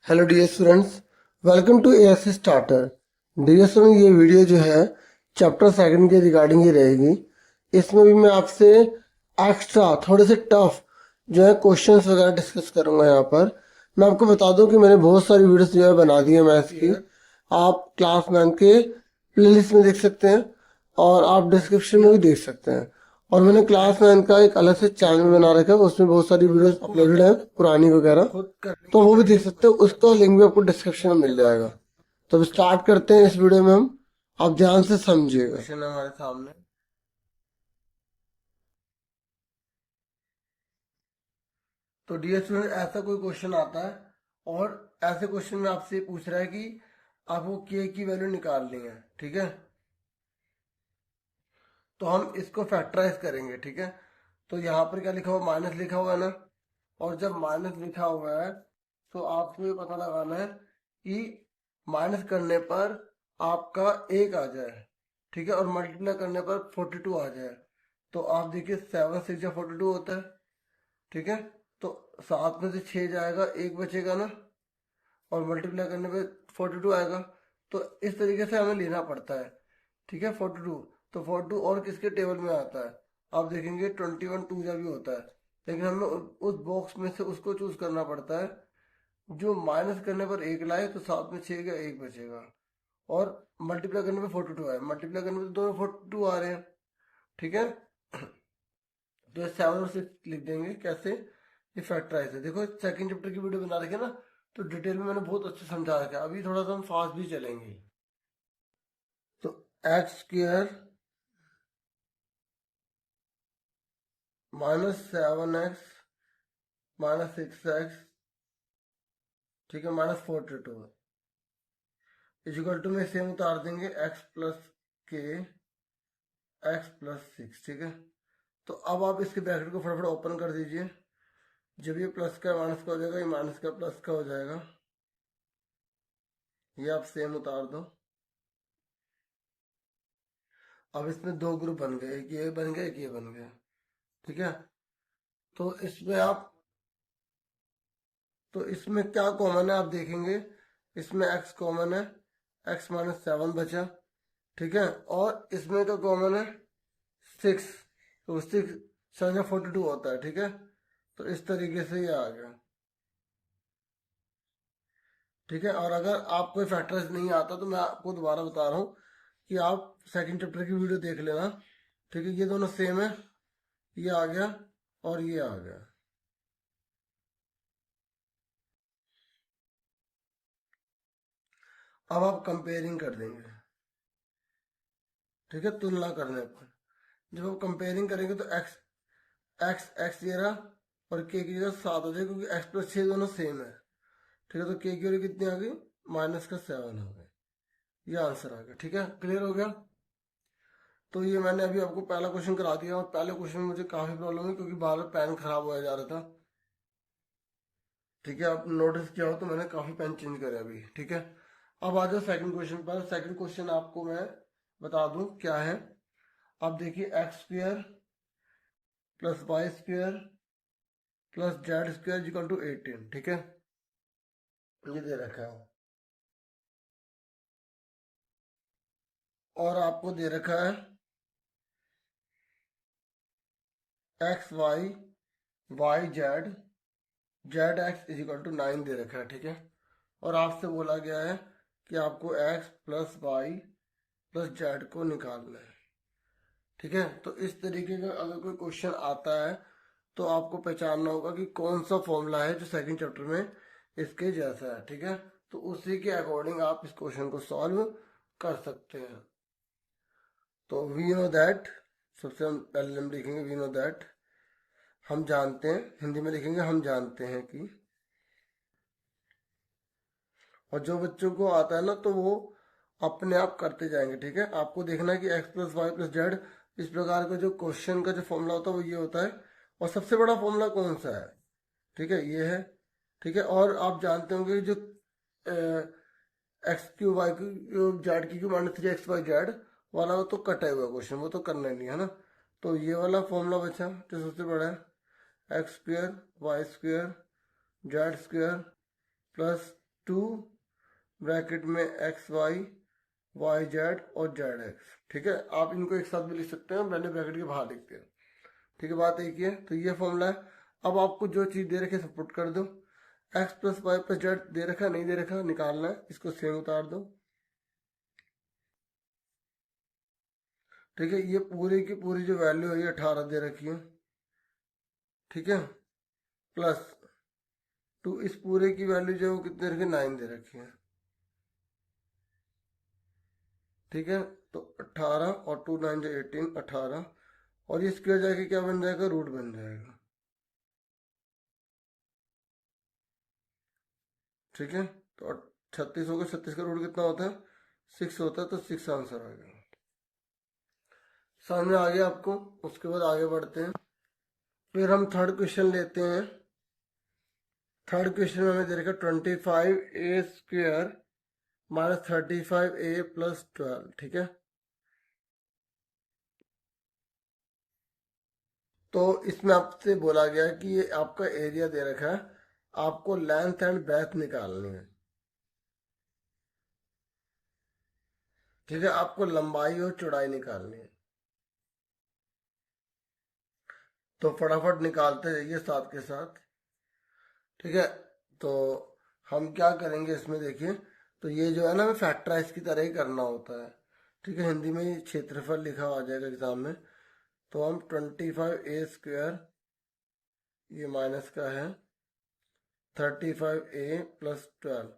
Hello dear students, welcome to ASC starter. Dear student, ये video जो है chapter second के रिगार्डिंग ही रहेगी। इसमें भी मैं आपसे एक्स्ट्रा थोड़े से टफ जो है क्वेश्चंस वगैरह डिस्कस करूंगा। यहाँ पर मैं आपको बता दूं कि मैंने बहुत सारी वीडियोस जो है बना दी है मैथ्स की। आप क्लास 9 के प्लेलिस्ट में देख सकते हैं और आप डिस्क्रिप्शन में भी देख सकते हैं। और मैंने क्लास 9 का एक अलग से चैनल बना रखा है, उसमें बहुत सारी वीडियोस अपलोडेड है पुरानी वगैरह, तो वो भी देख सकते हो। उसका लिंक भी आपको डिस्क्रिप्शन में मिल जाएगा। तो अब स्टार्ट करते हैं इस वीडियो में हम। आप ध्यान से समझिएगा। क्वेश्चन है हमारे सामने। तो डियर स्टूडेंट, ऐसा कोई क्वेश्चन आता है और ऐसे क्वेश्चन में आपसे पूछ रहा है कि आपको के की वैल्यू निकालनी है, ठीक है। तो हम इसको फैक्टराइज करेंगे, ठीक है। तो यहाँ पर क्या लिखा हुआ, माइनस लिखा हुआ है ना। और जब माइनस लिखा हुआ है तो आपको ये पता लगाना है कि माइनस करने पर आपका एक आ जाए, ठीक है, और मल्टीप्लाई करने पर 42 आ जाए। तो आप देखिए 7 6 या 42 होता है, ठीक है। तो 7 में से 6 जाएगा, एक बचेगा ना, और मल्टीप्लाई करने पे 42 आएगा। तो इस तरीके से हमें लेना पड़ता है, ठीक है। 42, तो 42 और किसके टेबल में आता है, आप देखेंगे 21 टू भी होता है। लेकिन हमें उस बॉक्स में से उसको चूज करना पड़ता है जो माइनस करने पर एक लाए, तो 7 में 6 का एक बचेगा, और मल्टीप्लाई करने पे 42 आए। मल्टीप्लाई करने पे तो दोनों 42 आ रहे हैं, ठीक है। तो 7 और 6 लिख देंगे। कैसे, ये फैक्टराइज है। देखो सेकंड चैप्टर की वीडियो बना रखी है ना, तो डिटेल में मैंने बहुत अच्छे समझा रखा है। अभी थोड़ा सा हम फास्ट भी चलेंगे। तो एक्स स्क्र -7x -6x, ठीक है, -42 इजिकल टू में सेम उतार देंगे, x प्लस के x प्लस 6, ठीक है। तो अब आप इसके ब्रैकेट को फटाफट ओपन कर दीजिए। जब ये प्लस का माइनस का हो जाएगा, ये माइनस का प्लस का हो जाएगा। ये आप सेम उतार दो। अब इसमें दो ग्रुप बन गए, एक ये बन गया, एक ये बन गया, ठीक है। तो इसमें आप, तो इसमें क्या कॉमन है आप देखेंगे। इसमें x कॉमन है, x -7 बचा, ठीक है। और इसमें तो कॉमन है 6, तो 6 7 42 होता है, ठीक है। तो इस तरीके से ये आ गया, ठीक है। और अगर आप कोई फैक्टर्स नहीं आता तो मैं आपको दोबारा बता रहा हूँ कि आप सेकंड चैप्टर की वीडियो देख लेना, ठीक है। ये दोनों सेम है, ये आ गया और ये आ गया। अब आप कंपेयरिंग कर देंगे, ठीक है, तुलना करने पर। जब आप कंपेयरिंग करेंगे तो एक्स एक्स एक्स ये रहा और के की जगह 7 हो जाएगा, क्योंकि एक्स प्लस 6 दोनों सेम है, ठीक है। तो के की वैल्यू कितनी आ गई, -7 हो गई। ये आंसर आ गया, ठीक है। क्लियर हो गया। तो ये मैंने अभी आपको पहला क्वेश्चन करा दिया, और पहले क्वेश्चन में मुझे काफी प्रॉब्लम हुई क्योंकि बार बार पेन खराब होया जा रहा था, ठीक है। आप नोटिस किया हो तो मैंने काफी पेन चेंज करे अभी, ठीक है। अब आ जाओ सेकंड क्वेश्चन पर। सेकंड क्वेश्चन आपको मैं बता दूं क्या है। आप देखिए x² + y² + z² = 18, ठीक है। ये दे रखा है, और आपको दे रखा है x y y z z x = 9 दे रखा है, ठीक है। और आपसे बोला गया है कि आपको x + y + z को निकालना है, ठीक है। तो इस तरीके का अगर कोई क्वेश्चन आता है तो आपको पहचानना होगा कि कौन सा फॉर्मूला है जो सेकंड चैप्टर में इसके जैसा है, ठीक है। तो उसी के अकॉर्डिंग आप इस क्वेश्चन को सॉल्व कर सकते हैं। तो वी नो दैट, सबसे हम पहले हम लिखेंगे वी नो दैट, हम जानते हैं। हिंदी में लिखेंगे हम जानते हैं कि। और जो बच्चों को आता है ना तो वो अपने आप करते जाएंगे, ठीक है। आपको देखना है कि x + y + z, इस प्रकार का जो क्वेश्चन का जो फॉर्मूला होता है वो ये होता है। और सबसे बड़ा फॉर्मूला कौन सा है, ठीक है, ये है, ठीक है। और आप जानते होंगे जो x³ y³ z³ -3x y z वाला, वो तो कटा हुआ क्वेश्चन, वो तो करना ही नहीं है ना। तो ये वाला फॉर्मूला बचा जो सबसे बड़ा है, x² y² z² + to bracket में एक्स वाई, वाई जेड और जेड एक्स। ठीक है, आप इनको एक साथ भी लिख सकते हैं, मैंने ब्रैकेट के बाहर लिखते हैं। ठीक है, बात एक ही है। तो ये फॉर्मूला है। अब आपको जो चीज़ दे रखी है सब पुट कर दो। X plus Y plus Z दे रखा, नहीं दे रखा, निकालना है, इसको सेम उतार दो। ठीक है, ये पूरी की पूरी जो वैल्यू है ये 18 दे रखी है। ठीक है, प्लस टू, इस पूरे की वैल्यू जो है वो कितने रखी, 9 दे रखी है। ठीक है, तो 18 और 2 9 जो 18, 18 और ये स्क्वायर जाके क्या बन जाएगा, रूट बन जाएगा। ठीक है, तो 36 होगा, 36 का रूट कितना होता है, 6 होता है, तो 6 आंसर आ गया। समझ में आ गया आपको। उसके बाद आगे बढ़ते हैं। फिर हम थर्ड क्वेश्चन लेते हैं। थर्ड क्वेश्चन में हमें दे रखा 25a² माइनस 35a प्लस 12। ठीक है, तो इसमें आपसे बोला गया है कि ये आपका एरिया दे रखा है, आपको लेंथ एंड ब्रेथ निकालनी है। ठीक है, आपको लंबाई और चौड़ाई निकालनी है। तो फटाफट निकालते जाइए साथ के साथ। ठीक है, तो हम क्या करेंगे इसमें, देखिए, तो ये जो है ना, हमें फैक्टराइज की तरह ही करना होता है। ठीक है, हिंदी में ये क्षेत्रफल लिखा आ जाएगा एग्जाम में। तो हम 25a² ये माइनस का है 35a प्लस 12,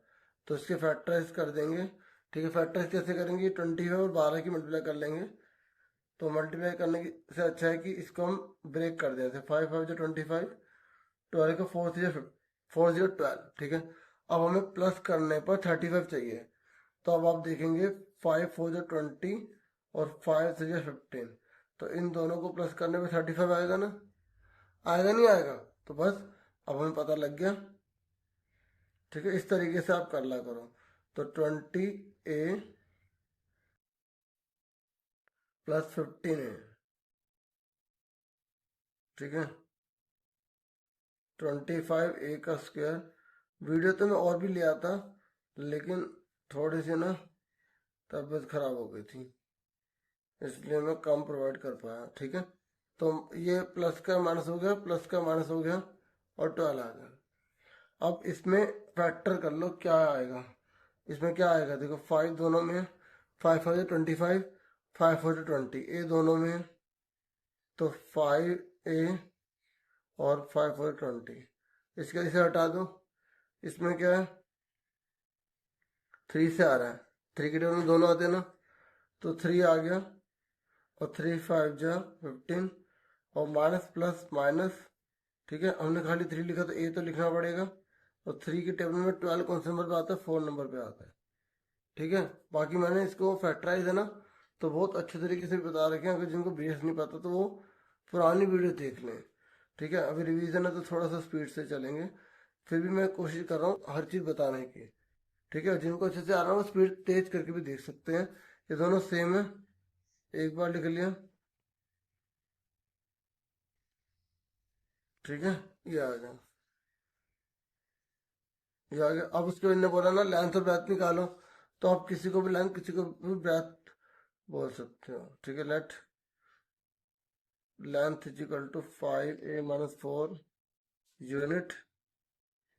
तो इसके फैक्टराइज कर देंगे। ठीक है, फैक्टराइज कैसे करेंगे, 25 और 12 की मल्टीप्लाई कर लेंगे। तो मल्टीप्लाई करने से अच्छा है कि इसको हम ब्रेक कर देते हैं। 5 5 जो 25, 12 को 4 से 4 0 12। ठीक है, अब हमें प्लस करने पर 35 चाहिए। तो अब आप देखेंगे 5 4 जो 20 और 5 से जो 15, तो इन दोनों को प्लस करने पर 35 आएगा ना, आएगा नहीं आएगा, तो बस अब हमें पता लग गया। ठीक है, इस तरीके से आप कर ला करो। तो 20a प्लस 15a। ठीक है, 25a का स्क्वायर। वीडियो तो मैं और भी ले आता, लेकिन थोड़ी सी ना तबीयत खराब हो गई थी, इसलिए मैं कम प्रोवाइड कर पाया। ठीक है, तो ये प्लस का माइनस हो गया, प्लस का माइनस हो गया और 12 आ गया। अब इसमें फैक्टर कर लो क्या आएगा। इसमें क्या आएगा, देखो 5 दोनों में, 5 5 25, 5 4 20, ए दोनों में, तो 5a और 5 4 20, इसका इसे हटा दो। इसमें क्या है, 3 से आ रहा है, 3 के टेबल में दोनों आते हैं ना, तो 3 आ गया और 3 5 जा 15 और माइनस प्लस माइनस। ठीक है, हमने खाली 3 लिखा तो ए तो लिखना पड़ेगा, और 3 के टेबल में 12 कौन से नंबर पे आता है, 4 नंबर पे आता है। ठीक है, बाकी मैंने इसको फैक्टराइज है ना, तो बहुत अच्छे तरीके से बता रखे हैं। अगर जिनको बेस नहीं पता तो वो पुरानी वीडियो देख लें। ठीक है, अभी रिवीजन है तो थोड़ा सा स्पीड से चलेंगे, फिर भी मैं कोशिश कर रहा हूँ हर चीज़ बताने की। ठीक है, जिनको अच्छे से आ रहा है वो स्पीड तेज करके भी देख सकते हैं। ये दोनों सेम है, एक बार लिख लिया। ठीक है, ये आ गया, ये आ गया। अब उसके बाद ने बोला ना लेंथ और ब्रेथ निकालो, तो आप किसी को भी लेंथ किसी को भी ब्रेथ बोल सकते हो। ठीक है, let length is equal to 5a minus 4 unit.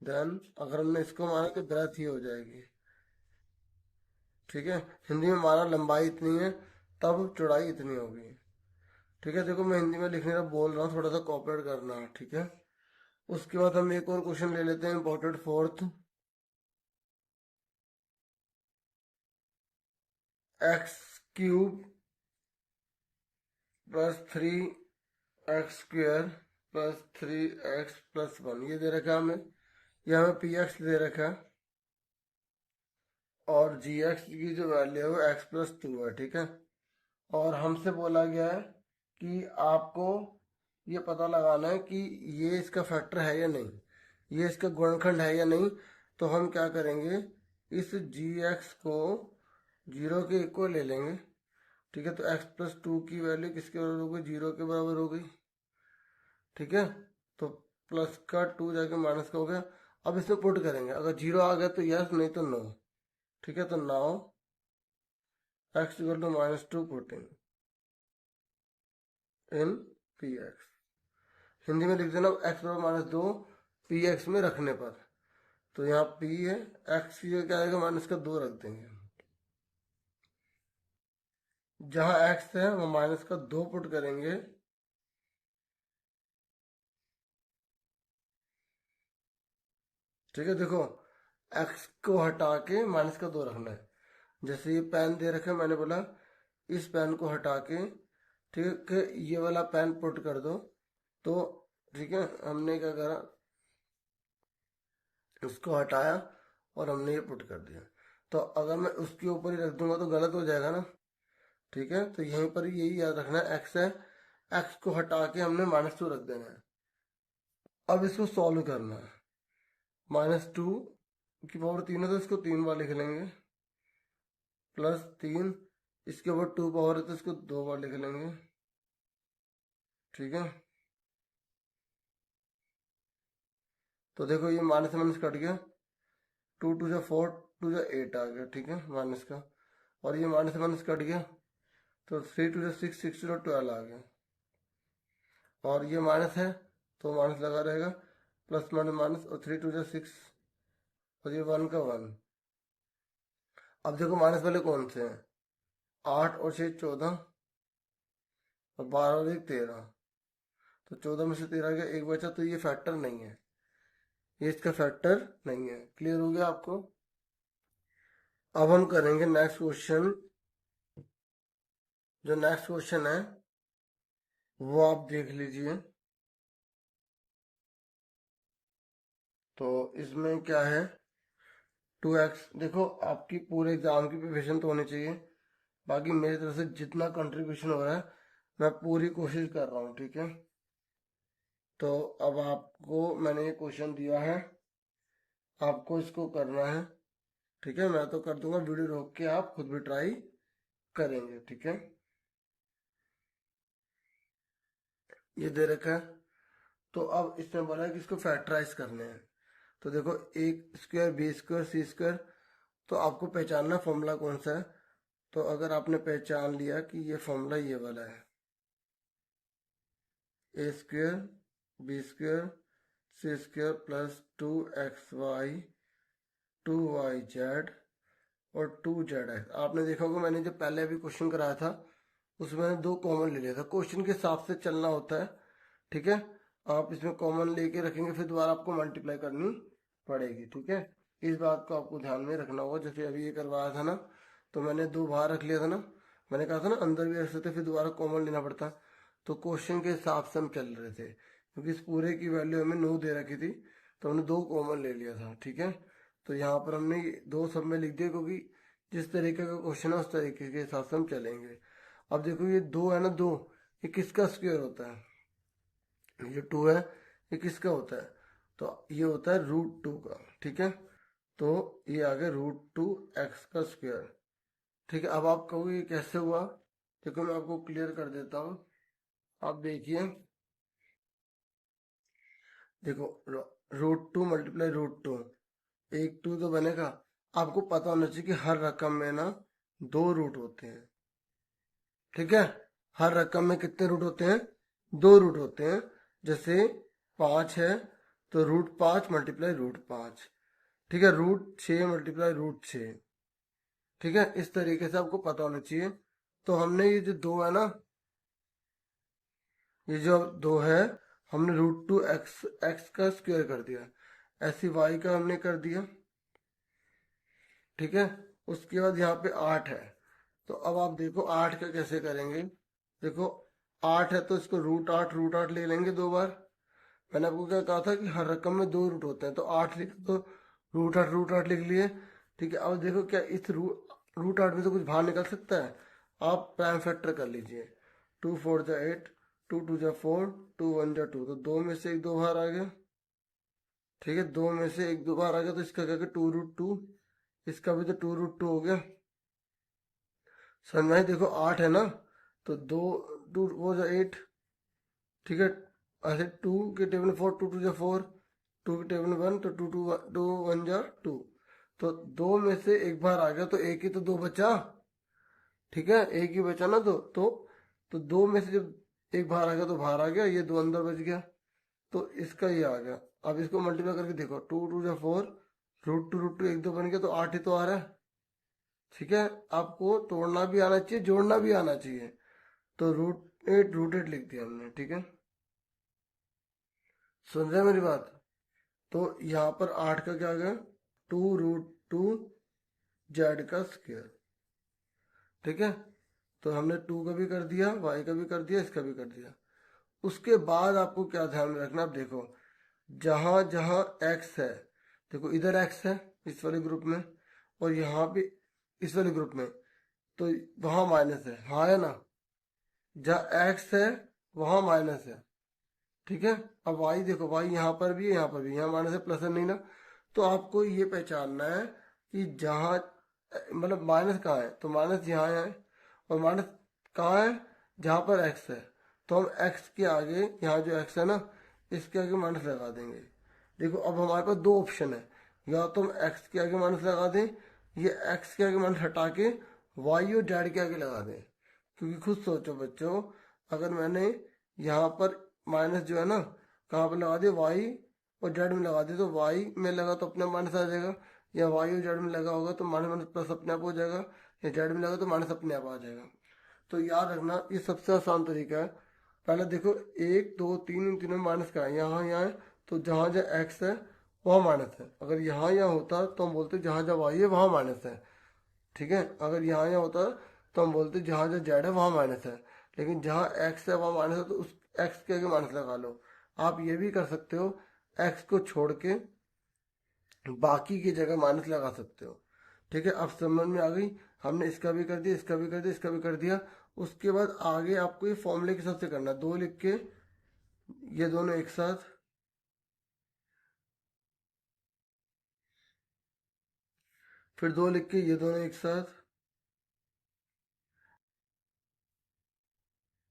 Then अगर हमने इसको माना तो ब्रेथ ही हो जाएगी। ठीक है, हिंदी में माना लंबाई इतनी है, तब चौड़ाई इतनी होगी। ठीक है, देखो मैं हिंदी में लिखने का बोल रहा हूँ, थोड़ा सा कॉपरेट करना। ठीक है, उसके बाद हम एक और क्वेश्चन ले लेते हैं, important fourth. x³ plus 3x² plus 3x plus 1 ये दे रखा है हमें, ये हमें px दे रखा है, और gx की जो वैल्यू है वो x प्लस 2 है। ठीक है, और हमसे बोला गया है कि आपको ये पता लगाना है कि ये इसका फैक्टर है या नहीं, ये इसका गुणनखंड है या नहीं। तो हम क्या करेंगे, इस gx को 0 के इक्वल ले लेंगे। ठीक है, तो x प्लस 2 की वैल्यू किसके बराबर हो गई, 0 के बराबर हो गई। ठीक है, तो प्लस का 2 जाके माइनस का हो गया, अब इसमें पुट करेंगे, अगर 0 आ गया तो यस, नहीं तो नो। ठीक है, तो now x equal to -2 putting in P X. Hindi में लिख देना x बराबर -2 पी एक्स में रखने पर। तो यहाँ p है, x की जगह क्या आएगा, -2 रख देंगे। जहाँ x है वहाँ -2 पुट करेंगे। ठीक है, देखो x को हटा के -2 रखना है। जैसे ये पेन दे रखे, मैंने बोला इस पेन को हटा के, ठीक है, ये वाला पेन पुट कर दो। तो ठीक है, हमने क्या करा, उसको हटाया और हमने ये पुट कर दिया। तो अगर मैं उसके ऊपर ही रख दूंगा तो गलत हो जाएगा ना। ठीक है, तो यहीं पर यही याद रखना है, एक्स है, एक्स को हटा के हमने -2 रख देना है। अब इसको सॉल्व करना है। -2 की पावर 3 है तो इसको 3 बार लिख लेंगे, +3, इसके ऊपर 2 पावर है तो इसको 2 बार लिख लेंगे। ठीक है, तो देखो ये माइनस से माइनस कट गया, 2 2 जा 4, 2 जा 8 आ गया। ठीक है, माइनस का, और ये माइनस से माइनस कट गया तो 3 2 जा 6, 6 2 12 आ गया। और ये माइनस है तो माइनस लगा रहेगा, प्लस माइनस माइनस, और 3 2 जा 6, और ये 1 का 1। अब देखो माइनस वाले कौन से हैं, 8 और 6 14, और 12 और 1 13। तो 14 में से 13 गया, एक बचा, तो ये फैक्टर नहीं है, ये इसका फैक्टर नहीं है। क्लियर हो गया आपको। अब हम करेंगे नेक्स्ट क्वेश्चन। जो नेक्स्ट क्वेश्चन है वो आप देख लीजिए। तो इसमें क्या है, 2x। देखो आपकी पूरे एग्जाम की प्रिपरेशन तो होनी चाहिए, बाकी मेरी तरफ से जितना कंट्रीब्यूशन हो रहा है मैं पूरी कोशिश कर रहा हूँ। ठीक है, तो अब आपको मैंने ये क्वेश्चन दिया है, आपको इसको करना है। ठीक है, मैं तो कर दूंगा, वीडियो रोक के आप खुद भी ट्राई करेंगे। ठीक है, ये दे रखा है। तो अब इसमें बोला है कि इसको फैक्टराइज करने हैं। तो देखो एक स्क्वायर बी स्क्वायर सी स्क्वायर, तो आपको पहचानना फॉर्मूला कौन सा है। तो अगर आपने पहचान लिया कि ये फॉर्मूला ये वाला है, ए स्क्वायर बी स्क्वायर सी स्क्वायर प्लस 2xy 2yz और 2zx। आपने देखा होगा मैंने जब पहले अभी क्वेश्चन कराया था उसमें मैंने 2 कॉमन ले लिया था, क्वेश्चन के हिसाब से चलना होता है। ठीक है, आप इसमें कॉमन लेके रखेंगे, फिर दोबारा आपको मल्टीप्लाई करनी पड़ेगी। ठीक है, इस बात को आपको ध्यान में रखना होगा। जैसे अभी ये करवाया था ना, तो मैंने 2 बाहर रख लिया था ना, मैंने कहा था ना अंदर भी रख सकते, फिर दोबारा कॉमन लेना पड़ता। तो क्वेश्चन के हिसाब से हम चल रहे थे, क्योंकि इस पूरे की वैल्यू हमें 9 दे रखी थी, तो हमने 2 कॉमन ले लिया था। ठीक है, तो यहाँ पर हमने 2 सब में लिख दिया, क्योंकि जिस तरीके का क्वेश्चन है उस तरीके के हिसाब से हम चलेंगे। अब देखो ये 2 है ना, 2 ये किसका स्क्वायर होता है, ये 2 है, ये किसका होता है, तो ये होता है √2 का। ठीक है, तो ये आ गया √2x का स्क्वायर। ठीक है, अब आप कहोगे ये कैसे हुआ, देखो मैं आपको क्लियर कर देता हूँ। आप देखिए, देखो √2 मल्टीप्लाई √2, एक 2 तो बनेगा। आपको पता होना चाहिए कि हर रकम में ना 2 रूट होते हैं। ठीक है, हर रकम में कितने रूट होते हैं, 2 रूट होते हैं। जैसे 5 है तो √5 मल्टीप्लाई √5। ठीक है, √6 मल्टीप्लाई √6। ठीक है, इस तरीके से आपको पता होना चाहिए। तो हमने ये जो 2 है ना, ये जो 2 है, हमने √2x x का स्क्वायर कर दिया, ऐसी y का हमने कर दिया। ठीक है, उसके बाद यहाँ पे 8 है, तो अब आप देखो 8 का कैसे करेंगे। देखो 8 है तो इसको √8 ले लेंगे 2 बार। मैंने आपको क्या कहा था कि हर रकम में 2 रूट होते हैं, तो 8 लिख तो √8 लिख लिए। ठीक है, अब देखो क्या इस √8 में से कुछ बाहर निकल सकता है, आप प्राइम फैक्टर कर लीजिए। 2 4 जा 8, 2 2 जा 4, 2 1 जा 2, तो 2 में से एक 2 बाहर आ गया। ठीक है, 2 में से एक 2 बाहर आ गया, तो इसका क्या 2√2, इसका भी तो 2√2 हो गया। समझ में आई? देखो 8 है ना, तो 2 2 वो जो 8। ठीक है, ऐसे 2 के टेबल में 4, 2 2 जा 4, टू की टेबल में 1, तो टू टू टू 1 जा 2, तो 2 में से एक बार आ गया तो एक ही तो 2 बचा, ठीक है, एक ही बचा ना, तो 2 में से जब एक बाहर आ गया तो बाहर आ गया, ये 2 अंदर बच गया, तो इसका ये आ गया। अब इसको मल्टीप्लाई करके देखो, 2 2 जा 4, √2 1 2 बन गया, तो 8 ही तो आ रहा है, ठीक है। आपको तोड़ना भी आना चाहिए, जोड़ना भी आना चाहिए, तो √8 लिख दिया हमने, ठीक है। सुन रहे मेरी बात? तो यहाँ पर 8 का क्या आ गया, 2√2 जेड का स्क्वायर, ठीक है। तो हमने 2 का भी कर दिया, y का भी कर दिया, इसका भी कर दिया। उसके बाद आपको क्या ध्यान में रखना, आप देखो जहां जहां x है, देखो इधर x है इस वाले ग्रुप में, और यहाँ पे इस वाले ग्रुप में, तो वहां माइनस है, हाँ है ना, जहाँ x है वहां माइनस है, ठीक है। अब y देखो, y यहाँ पर भी है, यहाँ पर भी, यहाँ माइनस है, प्लस है नहीं ना, तो आपको ये पहचानना है कि जहाँ मतलब माइनस कहाँ है, तो माइनस यहाँ है, और माइनस कहाँ है, जहाँ पर x है, तो हम x के आगे, यहाँ जो x है ना, इसके आगे माइनस लगा देंगे। देखो अब हमारे पास दो ऑप्शन है, या तो हम x के आगे माइनस लगा दें, या x के आगे माइनस हटा के y और z के आगे लगा दें। क्योंकि खुद सोचो बच्चों, अगर मैंने यहाँ पर माइनस जो है ना कहाँ पर लगा दिया, y और z में लगा दिया, तो y में लगा तो अपने माइनस आ जाएगा, या y और z में लगा होगा तो माइनस माइनस प्लस अपने आप हो जाएगा, या z में लगा तो माइनस अपने आप आ जाएगा। तो याद रखना ये सबसे आसान तरीका है। पहले देखो 1 2 3 इन तीनों में माइनस का है, यहाँ यहाँ है, तो जहाँ जहाँ x है वहाँ माइनस है। अगर यहाँ यहाँ होता तो हम बोलते जहाँ जहाँ y है वहाँ माइनस है, ठीक है। अगर यहाँ यहाँ होता तो हम बोलते जहाँ जहाँ z है वहाँ माइनस है, लेकिन जहाँ x है वहाँ माइनस है, तो उस x के आगे माइनस लगा लो। आप ये भी कर सकते हो, x को छोड़ के बाकी की जगह माइनस लगा सकते हो, ठीक है। अब समझ में आ गई, हमने इसका भी कर दिया, इसका भी कर दिया, इसका भी कर दिया। उसके बाद आगे आपको ये फॉर्मूले के हिसाब से करना है, 2 लिख के ये दोनों एक साथ, फिर 2 लिख के ये दोनों एक साथ,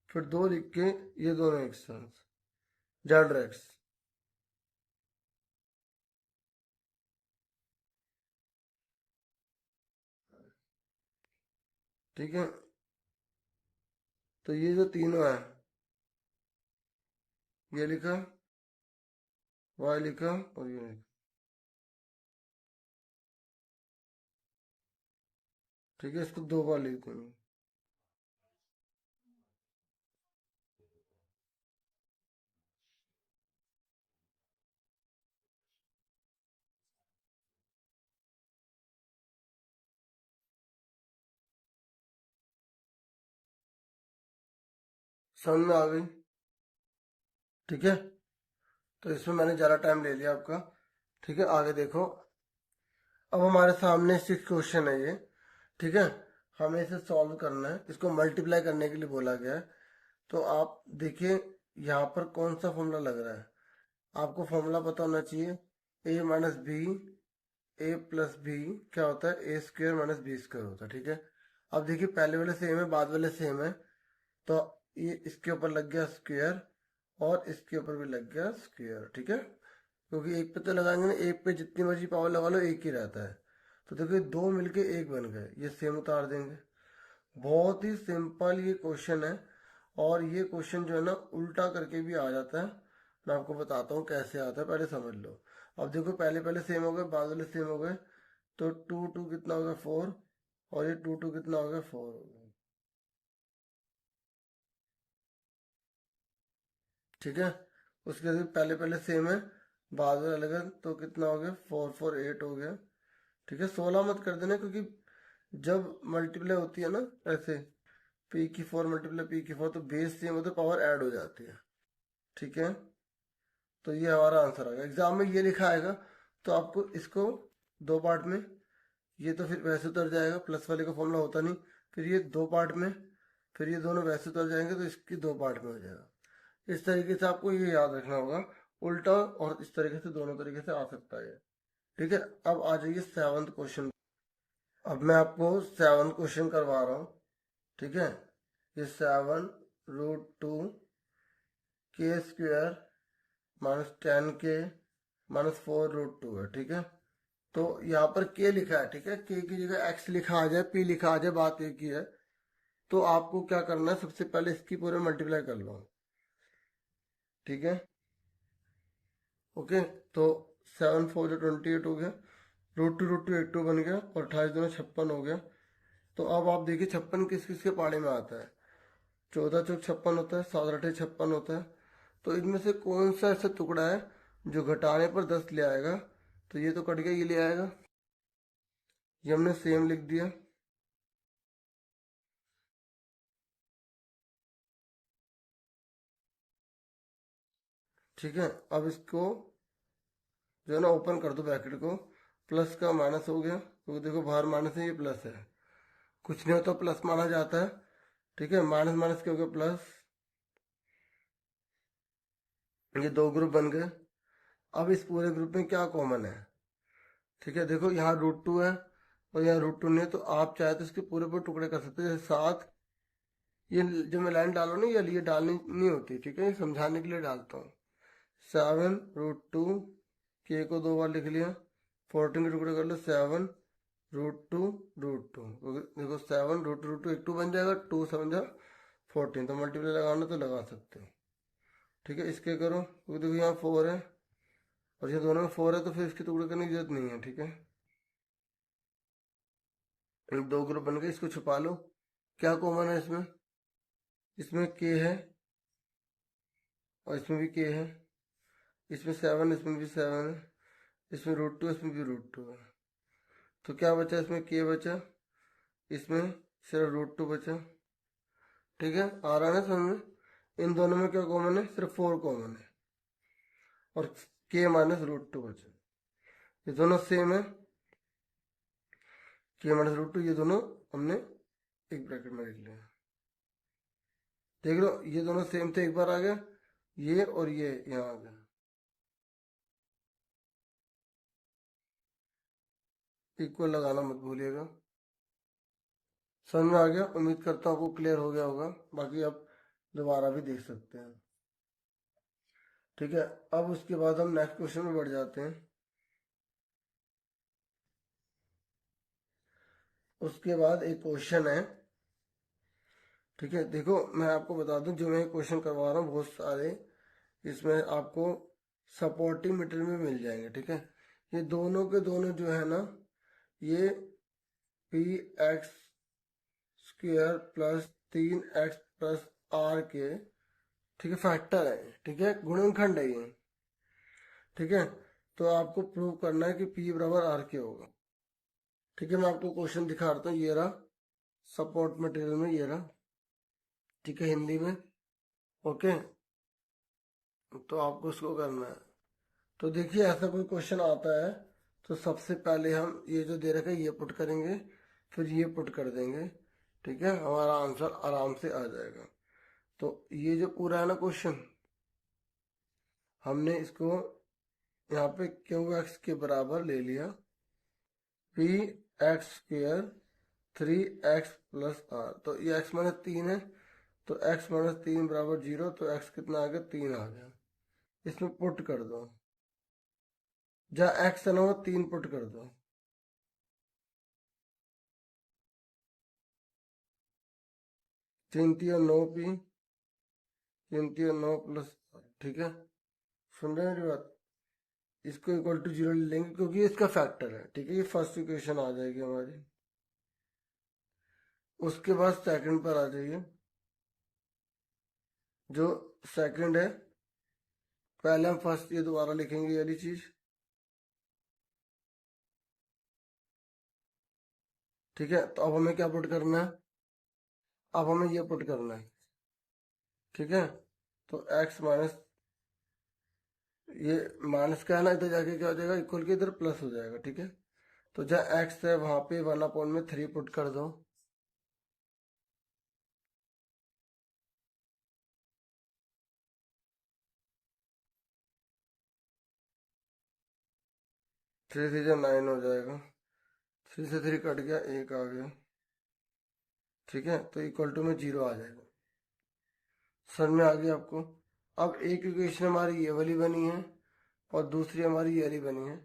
फिर 2 लिख के ये दोनों एक साथ, जेड एक्स, ठीक है। तो ये जो तीनों है, ये लिखा, वाई लिखा, और ये लिखा, ठीक है। इसको 2 बार लिख देंगे। समझ में आ गई, ठीक है। तो इसमें मैंने ज़्यादा टाइम ले लिया आपका, ठीक है। आगे देखो, अब हमारे सामने 6 क्वेश्चन है ये, ठीक है। हमें इसे सॉल्व करना है, इसको मल्टीप्लाई करने के लिए बोला गया है। तो आप देखिए यहाँ पर कौन सा फॉर्मूला लग रहा है, आपको फॉर्मूला पता होना चाहिए, a minus B, A plus B क्या होता है, A square minus B square होता है, ठीक है। अब देखिए पहले वाले सेम है, बाद वाले सेम है, तो ये इसके ऊपर लग गया स्क्वेयर, और इसके ऊपर भी लग गया स्क्वेयर, ठीक है। क्योंकि एक पे तो लगाएंगे ना, एक पे जितनी मर्जी पावर लगा लो एक ही रहता है। तो देखिए 2 मिलके 1 बन गए, ये सेम उतार देंगे। बहुत ही सिंपल ये क्वेश्चन है, और ये क्वेश्चन जो है ना उल्टा करके भी आ जाता है। मैं आपको बताता हूँ कैसे आता है, पहले समझ लो। अब देखो पहले पहले सेम हो गए, बाद वाले सेम हो गए, तो 2 2 कितना हो गया 4, और ये 2 2 कितना हो गया 4 हो गया, ठीक है। उसके बाद पहले पहले सेम है, बाद में अलग है, तो कितना हो गया 4 4 8 हो गया, ठीक है। 16 मत कर देना, क्योंकि जब मल्टीप्लाई होती है ना ऐसे, पी की 4 मल्टीप्लाई पी की 4, तो बेस सेम होता है, पावर ऐड हो जाती है, ठीक है। तो ये हमारा आंसर आ गया। एग्जाम में ये लिखा आएगा, तो आपको इसको 2 पार्ट में, ये तो फिर वैसे उतर जाएगा, प्लस वाले का फॉर्मूला होता नहीं, फिर ये 2 पार्ट में, फिर ये दोनों वैसे उतर जाएंगे, तो इसकी 2 पार्ट में हो जाएगा। इस तरीके से आपको ये याद रखना होगा, उल्टा और इस तरीके से दोनों तरीके से आ सकता है, ठीक है। अब आ जाइए 7th क्वेश्चन। अब मैं आपको 7th क्वेश्चन करवा रहा हूँ, ठीक है। ये 7 √2 के स्क्वेयर माइनस 10 के -4√2 है, ठीक है। तो यहाँ पर k लिखा है, ठीक है, k की जगह x लिखा आ जाए, p लिखा आ जाए, बात एक ही है। तो आपको क्या करना है, सबसे पहले इसकी पूरे मल्टीप्लाई कर लो, ठीक है। ओके, तो 7×4 = 28 हो गया, √2 एक टू बन गया, और 28×2 56 हो गया। तो अब आप देखिए 56 किस किस के पाड़े में आता है, 14×4 56 होता है, 7×8 56 होता है। तो इनमें से कौन सा ऐसा टुकड़ा है जो घटाने पर 10 ले आएगा? तो ये तो कट गया, ये ले आएगा, ये हमने सेम लिख दिया, ठीक है। अब इसको जो है ना ओपन कर दो ब्रैकेट को, प्लस का माइनस हो गया, तो देखो बाहर माइनस है, ये प्लस है, कुछ नहीं होता प्लस माना जाता है, ठीक है। माइनस माइनस के हो गया प्लस, ये दो ग्रुप बन गए। अब इस पूरे ग्रुप में क्या कॉमन है, ठीक है, देखो यहाँ √2 है और यहाँ √2 नहीं है, तो आप चाहे तो इसके पूरे पूरे टुकड़े कर सकते हैं, जैसे 7, ये जो मैं लाइन डालो ना, ये डालनी नहीं होती, ठीक है, ये समझाने के लिए डालता हूँ। 7√2, के को 2 बार लिख लिया, 14 के टुकड़े कर लो, 7√2√2, देखो 7√2 एक 2 बन जाएगा, 2 7 जा 14, तो मल्टीप्लाई लगाना तो लगा सकते हो, ठीक है। इसके करो, क्योंकि देखो यहाँ 4 है और ये दोनों में 4 है, तो फिर इसके टुकड़े करने की जरूरत नहीं है, ठीक है। दो ग्रुप बन गए, इसको छुपा लो। क्या कॉमन है इसमें? इसमें के है और इसमें भी के है, इसमें 7, इसमें भी 7 है, इसमें √2, इसमें भी √2 है। तो क्या बचा इसमें? के बचा, इसमें सिर्फ √2 बचा, ठीक है। आ रहा है ना समझ में? इन दोनों में क्या कॉमन है? सिर्फ 4 कॉमन है, और के -√2 बचा, ये दोनों सेम है, के -√2, ये दोनों हमने एक ब्रैकेट में लिख लिया, देख लो ये दोनों सेम थे, एक बार आ गया ये और ये यहाँ आ गया। इक्वल लगाना मत भूलिएगा। समझ में आ गया? उम्मीद करता हूँ आपको क्लियर हो गया होगा, बाकी आप दोबारा भी देख सकते हैं, ठीक है। अब उसके बाद हम नेक्स्ट क्वेश्चन में बढ़ जाते हैं। उसके बाद एक क्वेश्चन है, ठीक है। देखो मैं आपको बता दूं, जो मैं क्वेश्चन करवा रहा हूँ बहुत सारे इसमें आपको सपोर्टिंग मटेरियल में मिल जाएंगे, ठीक है। ये दोनों के दोनों जो है ना, ये px² + 3x+r के, ठीक है, फैक्टर है, ठीक है, गुणनखंड है ये, ठीक है। तो आपको प्रूव करना है कि p = r के होगा, ठीक है। मैं आपको क्वेश्चन दिखा रहा हूँ, ये रहा सपोर्ट मटेरियल में, ये रहा, ठीक है, हिंदी में, ओके। तो आपको उसको करना है। तो देखिए ऐसा कोई क्वेश्चन आता है तो सबसे पहले हम ये जो दे रखा है ये पुट करेंगे, फिर ये पुट कर देंगे, ठीक है, हमारा आंसर आराम से आ जाएगा। तो ये जो पूरा है ना क्वेश्चन, हमने इसको यहाँ पे QX के बराबर ले लिया, px² 3x+r, तो ये x -3 है, तो x -3 = 0, तो x कितना आ गया? 3 आ गया। इसमें पुट कर दो, जहाँ x है ना वो 3 पुट कर दो, 3 3 9 p, 3 3 9 +, ठीक है। सुन रहे हैं मेरी बात? इसको =0 ले लेंगे क्योंकि इसका फैक्टर है, ठीक है, ये फर्स्ट इक्वेशन आ जाएगी हमारी। उसके बाद सेकंड पर आ जाइए, जो सेकंड है, पहले हम फर्स्ट ये दोबारा लिखेंगे ये वाली चीज, ठीक है। तो अब हमें क्या पुट करना है? अब हमें ये पुट करना है, ठीक है। तो x माइनस, ये माइनस का है ना, इधर जाके क्या हो जाएगा? इक्वल के इधर प्लस हो जाएगा, ठीक है। तो जहाँ x है वहां पे 1/3 पुट कर दो, थ्री 3 9 हो जाएगा, 3 से 3 कट गया, 1 आ गया, ठीक है। तो इक्वल टू में 0 आ जाएगा। समझ में आ गया आपको? अब एक इक्वेशन हमारी ये वाली बनी है, और दूसरी हमारी ये वाली बनी है,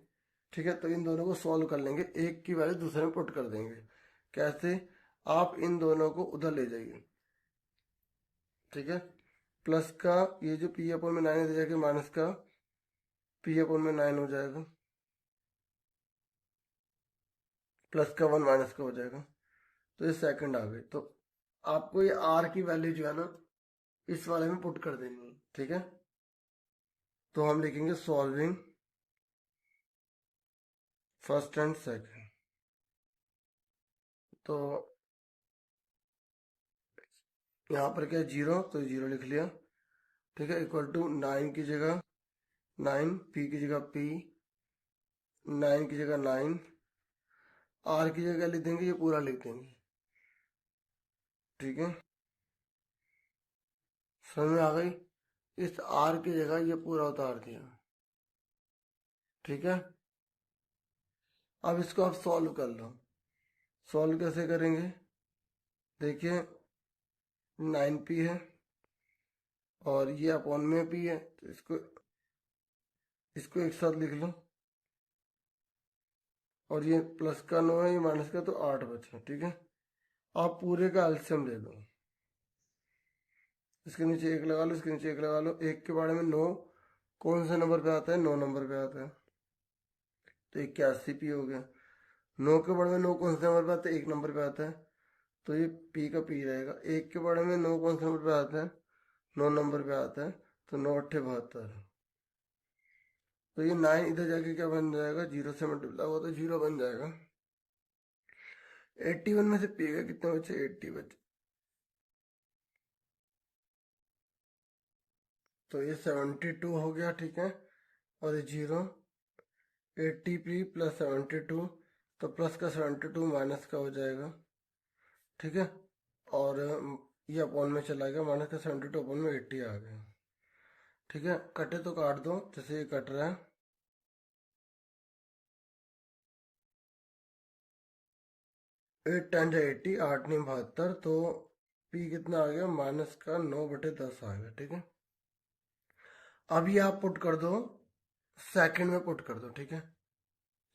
ठीक है। तो इन दोनों को सॉल्व कर लेंगे, एक की वैल्यू दूसरे में पुट कर देंगे। कैसे? आप इन दोनों को उधर ले जाइए, ठीक है। प्लस का ये जो पी अपॉन में 9 इधर जाके माइनस का पी अपॉन में 9 हो जाएगा, प्लस का 1 माइनस का हो जाएगा। तो ये सेकंड आ गई। तो आपको ये आर की वैल्यू जो है ना इस वाले में पुट कर देनी है, ठीक है। तो हम लिखेंगे सॉल्विंग फर्स्ट एंड सेकंड। तो यहाँ पर क्या है 0, तो 0 लिख लिया, ठीक है। इक्वल टू 9 की जगह 9, पी की जगह पी, 9 की जगह 9, आर की जगह लिख देंगे, ये पूरा लिख देंगे, ठीक है। समझ में आ गई? इस आर की जगह ये पूरा उतार दिया, ठीक है। अब इसको आप सॉल्व कर लो। सॉल्व कैसे करेंगे? देखिए 9p है और ये अपॉन में p है, तो इसको एक साथ लिख लो। और ये प्लस का 9 है, ये माइनस का, तो 8 बचा, ठीक है। आप पूरे का एलसीएम ले लो, इसके नीचे 1 लगा लो, इसके नीचे 1 लगा लो। 1 के बारे में 9 कौन से नंबर पे आता है? 9 नंबर पे आता है, तो 81p हो गया। 9 के बारे में 9 कौन से नंबर पे आता है? 1 नंबर पे आता है, तो ये p का p रहेगा। 1 के बारे में 9 कौन से नंबर पे आता है? 9 नंबर पे आता है, तो 9 अट्ठे 72। तो ये 9 इधर जाके क्या बन जाएगा? 0 से मल्टीप्लाई हुआ तो 0 बन जाएगा। 81 में से p का कितने बचे? 80 बचे, तो ये 72 हो गया, ठीक है। और ये 0, 80p प्लस 72, तो प्लस का 72 माइनस का हो जाएगा, ठीक है। और ये अपॉन में चला गया, माइनस का 72 अपॉन में 80 आ गया, ठीक है। कटे तो काट दो, जैसे ये कट रहा है। 8 टाइम 80, 8 नहीं 72, तो p कितना आ गया? माइनस का 9/10 आ गया, ठीक है। अभी आप पुट कर दो, सेकंड में पुट कर दो, ठीक है।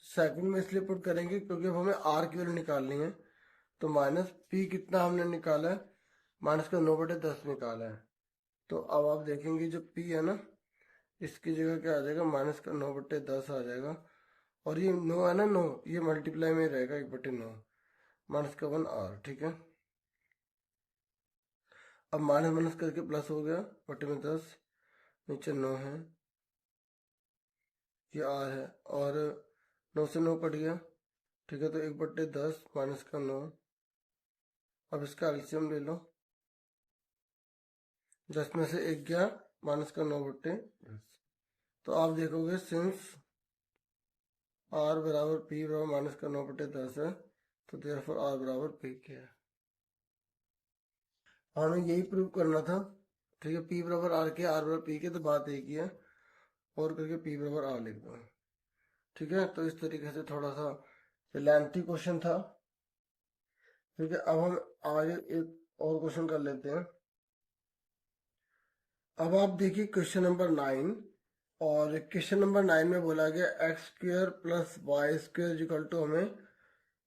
सेकंड में इसलिए पुट करेंगे क्योंकि अब हमें आर की वैल्यू निकालनी है। तो माइनस पी कितना हमने निकाला है? माइनस का 9/10 निकाला है। तो अब आप देखेंगे जो पी है ना, इसकी जगह क्या आ जाएगा? माइनस का 9/10 आ जाएगा। और ये 9 है ना, 9 ये मल्टीप्लाई में रहेगा, 1/9 माइनस का 1 आर, ठीक है। अब माइनस माइनस करके प्लस हो गया, बटे में 10, नीचे 9 है, ये आर है, और 9 से 9 कट गया, ठीक है। तो 1/10 माइनस का 9। अब इसका एलसीएम ले लो, 10 में से 1 गया, माइनस का 9/10। तो आप देखोगे सिंस आर बराबर पी बराबर माइनस का 9/10 है, तो देयरफॉर आर बराबर पी क्या है। हमें यही प्रूव करना था, ठीक है। पी बराबर आर के, आर बराबर पी के, तो बात एक ही है। और करके पी बराबर आर लिख दो, ठीक है। तो इस तरीके से थोड़ा सा लेंथी क्वेश्चन था, ठीक है। अब हम आगे एक और क्वेश्चन कर लेते हैं। अब आप देखिए क्वेश्चन नंबर 9, और क्वेश्चन नंबर 9 में बोला गया x² plus y² equal to हमें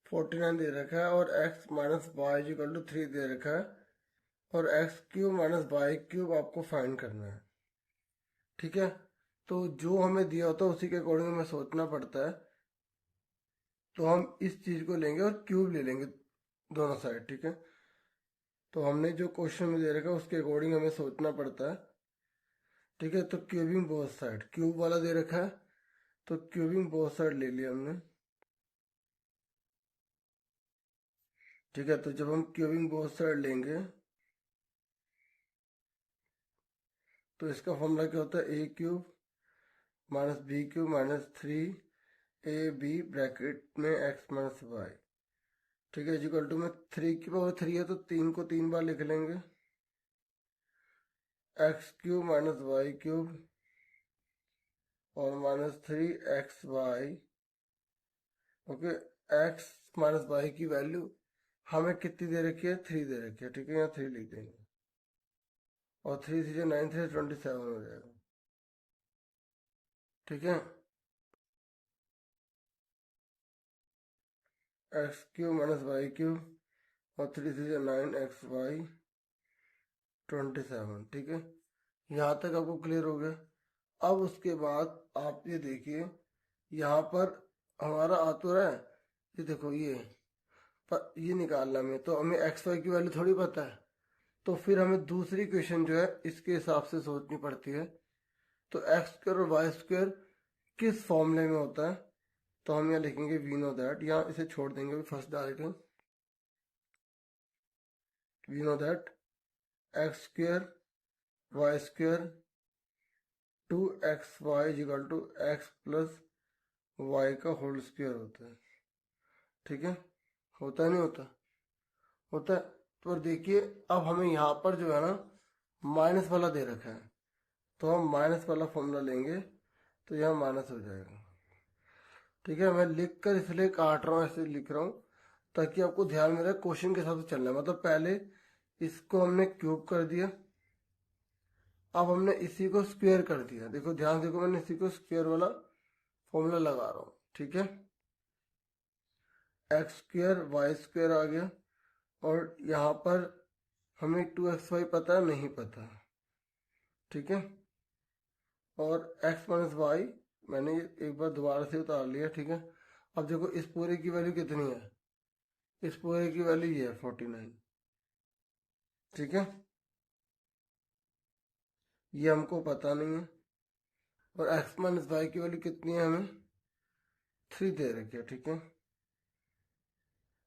49 दे रखा है, और x minus Y equal to 3 दे रखा है, और x³ माइनस y³ आपको फाइंड करना है, ठीक है। तो जो हमें दिया होता है उसी के अकॉर्डिंग हमें सोचना पड़ता है। तो हम इस चीज को लेंगे और क्यूब ले लेंगे दोनों साइड, ठीक है। तो हमने जो क्वेश्चन में दे रखा है उसके अकॉर्डिंग हमें सोचना पड़ता है, ठीक है। तो क्यूबिंग बोथ साइड, क्यूब वाला दे रखा है, तो क्यूबिंग बोथ साइड ले लिया हमने, ठीक है। तो जब हम क्यूबिंग बोथ साइड लेंगे तो इसका फॉर्मूला क्या होता है? a³ minus b³ minus 3ab bracket में x माइनस वाई, ठीक है, इक्वल टू में 3 की पावर 3 है, तो 3 को 3 बार लिख लेंगे, x³ माइनस y³ और minus 3xy, okay. x minus Y की वैल्यू हमें कितनी दे रखी है? 3 दे रखी है, ठीक है। यहाँ 3 लिख देंगे, और 3 3 9 3 27 हो जाएगा, ठीक है, X cube minus Y cube और 3 3 9 एक्स वाई 27। ठीक है, यहाँ तक आपको क्लियर हो गया। अब उसके बाद आप ये देखिए, यहाँ पर हमारा आ तो रहा है, ये देखो ये, पर ये निकालना हमें, तो हमें एक्स वाई की वैल्यू थोड़ी पता है, तो फिर हमें दूसरी क्वेश्चन जो है इसके हिसाब से सोचनी पड़ती है। तो एक्स स्क्वायर और वाई स्क्वायर किस फॉर्मूले में होता है, तो हम यहाँ लिखेंगे वी नो दैट, यहाँ इसे छोड़ देंगे first directly. We know that X square Y square 2xy equal to X plus Y का होल स्क्वायर होता है। ठीक है, होता है नहीं होता, होता है। तो देखिए अब हमें यहाँ पर जो है ना माइनस वाला दे रखा है, तो हम माइनस वाला फॉर्मूला लेंगे, तो यहाँ माइनस हो जाएगा। ठीक है, मैं लिख कर इसलिए काट रहा हूँ, ऐसे लिख रहा हूँ ताकि आपको ध्यान में रहे, क्वेश्चन के हिसाब से चलना है। मतलब पहले इसको हमने क्यूब कर दिया, अब हमने इसी को स्क्वायर कर दिया। देखो ध्यान देखो, मैंने इसी को स्क्वायर वाला फॉर्मूला लगा रहा हूँ। ठीक है, एक्स स्क्वायर वाई स्क्वायर आ गया, और यहाँ पर हमें 2xy पता है, नहीं पता। ठीक है, और x माइनस वाई मैंने एक बार दोबारा से उतार लिया। ठीक है, अब देखो इस पूरे की वैल्यू कितनी है, इस पूरे की वैल्यू ये है 49। ठीक है, ये हमको पता नहीं है, और x माइनस वाई की वैल्यू कितनी है, हमें 3 दे रखी है। ठीक है,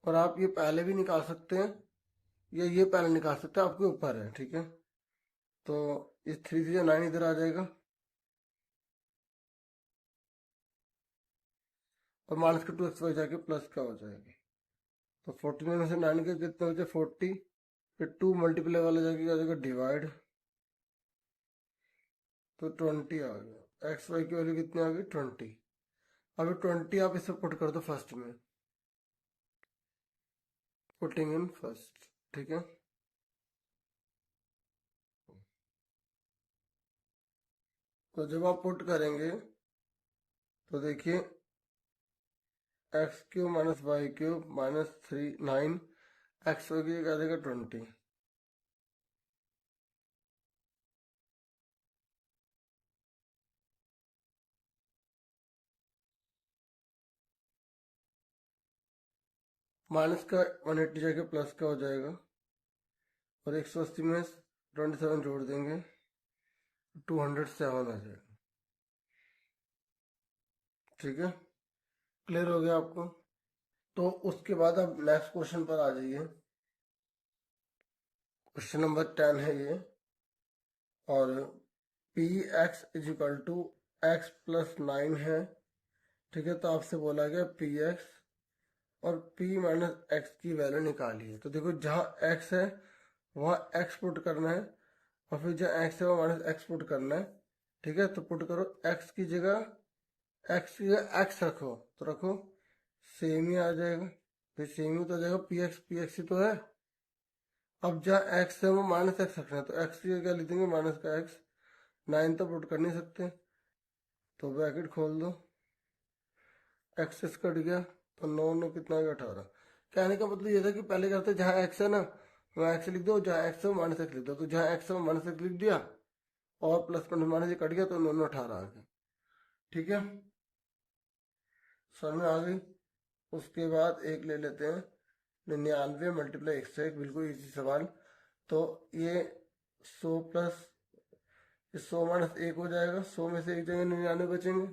और आप ये पहले भी निकाल सकते हैं, या ये पहले निकाल सकते हैं, आपके ऊपर है। ठीक है, तो इस 3 से 9 इधर आ जाएगा, और माइनस का 2xy जाके प्लस का हो जाएगा। तो 49 में से 9 के कितने हो जाए 40, फिर 2 मल्टीप्लाई वाला जाके आ जाएगा डिवाइड, तो 20 आ गया। एक्स वाई की वैल्यू कितनी आ गई 20। अभी 20 आप इसे पुट कर दो फर्स्ट में, पुटिंग इन फर्स्ट। ठीक है, तो जब आप पुट करेंगे तो देखिए X cube minus Y cube minus 9 X Y की आ जाएगा 20। माइनस का 180 जाके प्लस का हो जाएगा, और 180 में 27 जोड़ देंगे, 207 आ जाएगा। ठीक है, क्लियर हो गया आपको। तो उसके बाद अब नेक्स्ट क्वेश्चन पर आ जाइए। क्वेश्चन नंबर 10 है ये, और P X is equal to X plus 9 है। ठीक है, तो आपसे बोला गया पी एक्स और पी माइनस एक्स की वैल्यू निकालिए। तो देखो जहाँ एक्स है वहाँ एक्स पुट करना है, और फिर जहाँ एक्स है वहाँ माइनस एक्स पुट करना है। ठीक है, तो पुट करो, एक्स की जगह एक्स रखो, तो रखो, सेम ही आ जाएगा, फिर सेम ही तो आ जाएगा, पी एक्स ही तो है। अब जहाँ एक्स है वो माइनस एक्स रखना है, तो एक्स की क्या लिख देंगे माइनस का एक्स, 9 तो पुट कर नहीं सकते, तो ब्रैकेट खोल दो, एक्सेस कट गया, तो 9 9 कितना गया 18। कहने का मतलब ये था कि पहले करते जहाँ एक्स है ना वहाँ एक्स लिख दो, जहाँ एक्स है वो माइनस एक्स लिख दो, तो जहाँ एक्स है वो माइनस एक्स लिख दिया, और प्लस माइनस कट गया, तो 9 9 18 आ गया। ठीक है, समझ में आ गई। उसके बाद एक ले लेते हैं, 99 मल्टीप्लाई 101, बिल्कुल इसी सवाल। तो ये 100 प्लस 100 माइनस 1 हो जाएगा, 100 में से एक जगह 99 बचेंगे,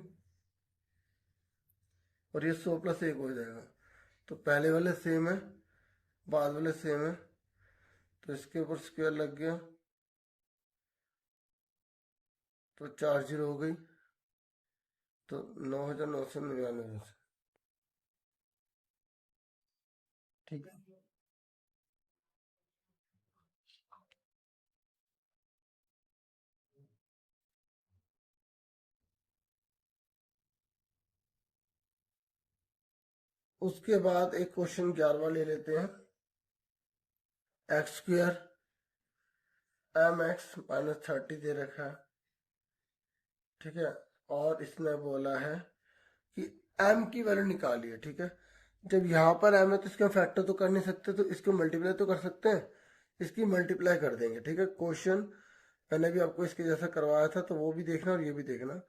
और ये 100 प्लस 1 हो जाएगा। तो पहले वाले सेम है, बाद वाले सेम है, तो इसके ऊपर स्क्वायर लग गया, तो 4 जीरो हो गई, तो 9,999। ठीक है, उसके बाद एक क्वेश्चन 11वां ले लेते हैं। X square M X minus 30 दे रखा है। ठीक है, और इसने बोला है कि m की वैल्यू निकालिए, ठीक है। जब यहाँ पर m है तो इसका फैक्टर तो कर नहीं सकते, तो इसको मल्टीप्लाई तो कर सकते हैं, इसकी मल्टीप्लाई कर देंगे, ठीक है। क्वेश्चन मैंने भी आपको इसके जैसा करवाया था, तो वो भी देखना और ये भी देखना।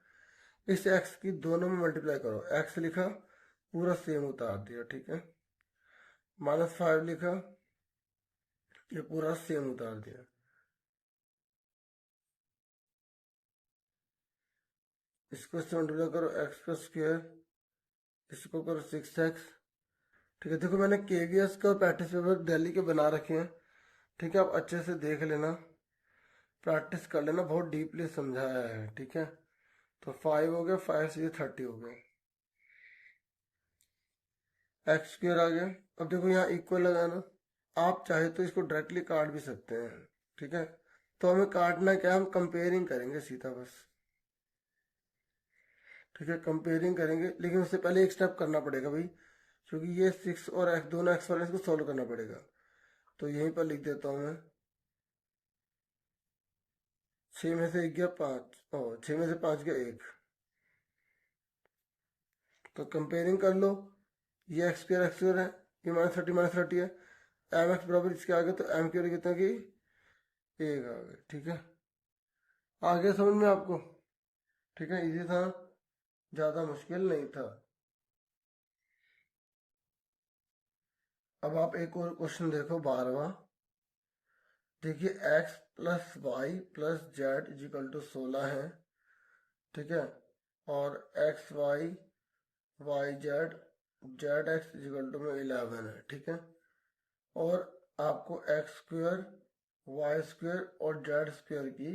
इस x की दोनों में मल्टीप्लाई करो, x लिखा पूरा सेम उतार दिया, ठीक है। -5 लिखा, ये पूरा सेम उतार दिया। इसको इससे मल्टीप्लाई करो, x का स्क्वायर, इसको करो 6x, ठीक है। देखो मैंने केवीएस का प्रैक्टिस पेपर दिल्ली के बना रखे हैं, ठीक है। आप अच्छे से देख लेना, प्रैक्टिस कर लेना, बहुत डीपली समझाया है, ठीक है। तो 5 हो गया, 5 से ये 30 हो गया, एक्स स्क्वायर आ गया। अब देखो यहाँ इक्वल लगाना, आप चाहे तो इसको डायरेक्टली काट भी सकते हैं, ठीक है। तो हमें काटना क्या, हम कंपेयरिंग करेंगे सीधा बस, ठीक है। कंपेयरिंग करेंगे, लेकिन उससे पहले एक स्टेप करना पड़ेगा भाई, क्योंकि ये 6 और x दोनों एक्स वाले, इसको सॉल्व करना पड़ेगा। तो यहीं पर लिख देता हूँ मैं, 6 में से 1 गया 5, और 6 में से 5 गया 1, तो कंपेयरिंग कर लो। ये एक्स स्क्वायर है, ये -30 है, एम एक्स बराबर इसके आगे, तो एम की वैल्यू कितना की 1 आ गई, ठीक है। आगे समझ में आपको, ठीक है। इजी था, ज़्यादा मुश्किल नहीं था। अब आप एक और क्वेश्चन देखो, 12वां। देखिए x plus Y plus Z equal to 16 है, ठीक है। और X Y Y Z Z X equal to में 11 है, ठीक है। और आपको एक्स स्क्वायर वाई स्क्वायर और जेड स्क्वायर की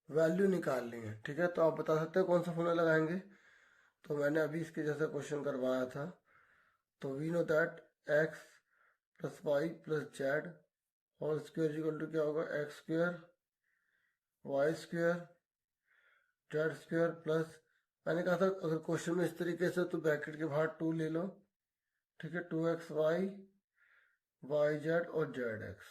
वैल्यू निकालनी है, ठीक है। तो आप बता सकते हैं कौन सा फॉर्मूला लगाएंगे। तो मैंने अभी इसके जैसा क्वेश्चन करवाया था। तो we know that X plus Y plus Z whole square equal to क्या होगा, X square Y square Z square plus, मैंने कहा था अगर क्वेश्चन में इस तरीके से तो ब्रैकेट के बाहर 2 ले लो, ठीक है। 2x वाई वाई जेड और जेड एक्स,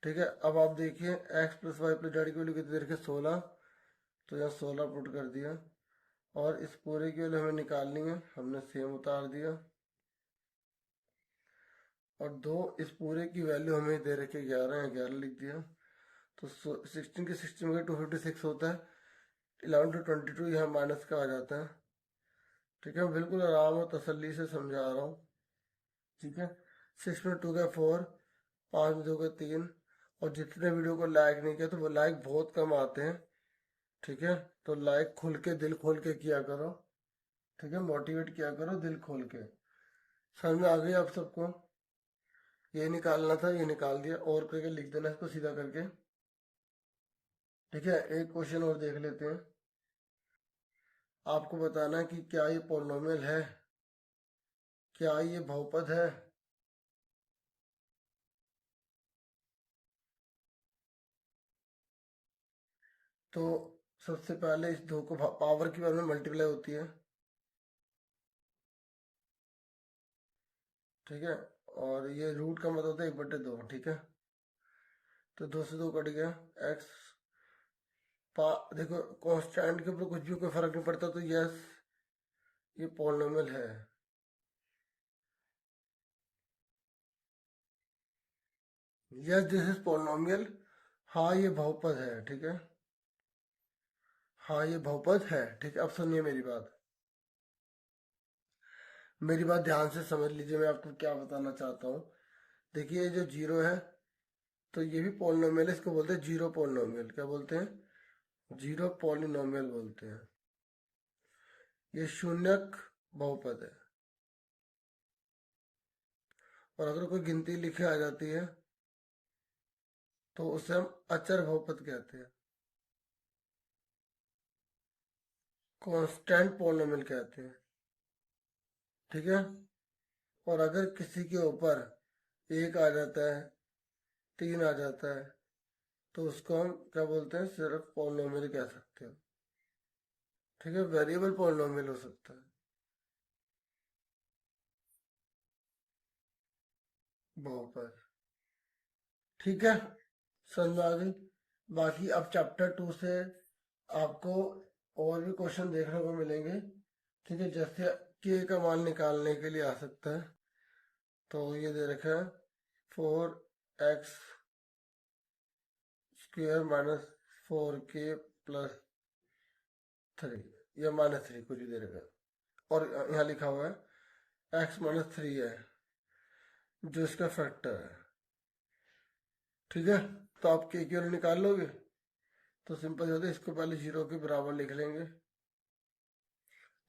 ठीक है। अब आप देखिए x plus Y plus Z की वैल्यू कितनी देखिए 16, तो यहाँ 16 पुट कर दिया, और इस पूरे की वैल्यू हमें निकालनी है, हमने सेम उतार दिया। और 2 इस पूरे की वैल्यू हमें दे रखे 11 है, 11 लिख दिया। तो 16 की 16 में 256 होता है, 11 to 22 यहाँ माइनस का आ जाता है, ठीक है। बिल्कुल आराम और तसल्ली से समझा रहा हूँ, ठीक है। 6 में 2 का 4, 5 में 2 का 3, और जितने वीडियो को लाइक नहीं किया तो वो लाइक बहुत कम आते हैं, ठीक है। तो लाइक खुल के दिल खोल के किया करो, ठीक है। मोटिवेट किया करो दिल खोल के। समझ में आ गई आप सबको, ये निकालना था, ये निकाल दिया, और करके लिख देना इसको सीधा करके, ठीक है। एक क्वेश्चन और देख लेते हैं। आपको बताना है कि क्या ये पॉलिनोमियल है, क्या ये बहुपद है। तो सबसे पहले इस दो को पावर की पावर में मल्टीप्लाई होती है, ठीक है। और ये रूट का मतलब होता है 1/2, ठीक है। तो 2 से 2 कट गया, एक्स देखो कांस्टेंट के ऊपर कुछ भी कोई फर्क नहीं पड़ता, तो यस ये पॉलिनोमियल है। यस दिस इज पॉलिनोमियल, हाँ ये बहुपद है, ठीक है। हाँ ये बहुपद है, ठीक है। अब सुनिए मेरी बात, मेरी बात ध्यान से समझ लीजिए, मैं आपको क्या बताना चाहता हूँ। देखिए ये जो जीरो है, तो ये भी पॉलिनोमियल है, इसको बोलते हैं जीरो पॉलिनोमियल। क्या बोलते हैं, जीरो पॉलिनोमियल बोलते हैं। ये शून्यक बहुपद है, और अगर कोई गिनती लिखे आ जाती है तो उसे हम अचर बहुपद कहते हैं, कांस्टेंट पॉलिनोमियल कहते हैं, ठीक है। और अगर किसी के ऊपर 1 आ जाता है, 3 आ जाता है, तो उसको हम क्या बोलते हैं, सिर्फ पॉलिनोमियल कह सकते हैं, ठीक है। वेरिएबल पॉलिनोमियल हो सकता है, बहुपद, ठीक है। समझ में आ गई। बाकी अब चैप्टर 2 से आपको और भी क्वेश्चन देखने को मिलेंगे, ठीक है। जैसे के का मान निकालने के लिए आ सकता है, तो ये दे रखा है 4x square minus 4k plus 3 या -3 कुछ भी दे रखा है, और यहाँ लिखा हुआ है x-3 है जो इसका फैक्टर है, ठीक है। तो आप के की वैल्यू निकाल लोगे तो सिंपल होता है, इसको पहले 0 के बराबर लिख लेंगे।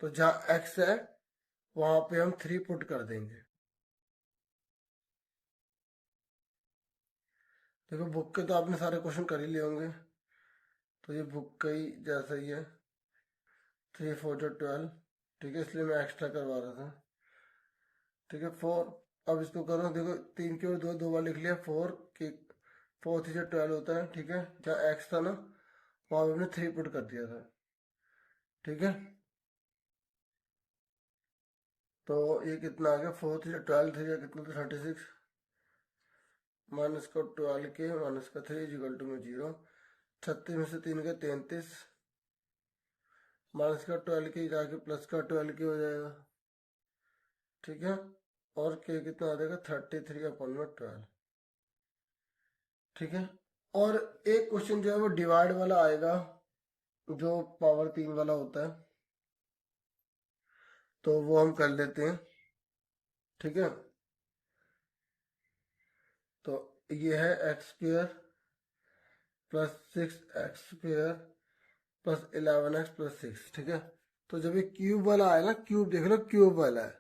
तो जहाँ x है वहां पे हम 3 पुट कर देंगे। देखो बुक के तो आपने सारे क्वेश्चन कर ही लिए होंगे, तो ये बुक का ही जैसा ही है, 3 4 जो 12, ठीक है, इसलिए मैं एक्स्ट्रा करवा रहा था, ठीक है। 4, अब इसको करो, देखो 3 की और दो बार लिख लिया, 4 की 4 3 12 होता है, ठीक है। जहाँ एक्स था ना वहाँ पे हमने 3 पुट कर दिया था, ठीक है। तो ये कितना आ गया, 4 3 12 3 कितना था 36, माइनस का 12 के माइनस का 3 इक्वल टू में 0, 36 में से 3 के 33, माइनस का 12 के जाके प्लस का 12 के हो जाएगा, ठीक है। और के कितना आ जाएगा 33 अपॉन में 12, ठीक है। और एक क्वेश्चन जो है वो डिवाइड वाला आएगा, जो पावर 3 वाला होता है, तो वो हम कर लेते हैं, ठीक है। तो ये है x square plus 6x square plus 11x plus 6, ठीक है। तो जब ये क्यूब वाला आए ना, क्यूब देख लो क्यूब वाला है,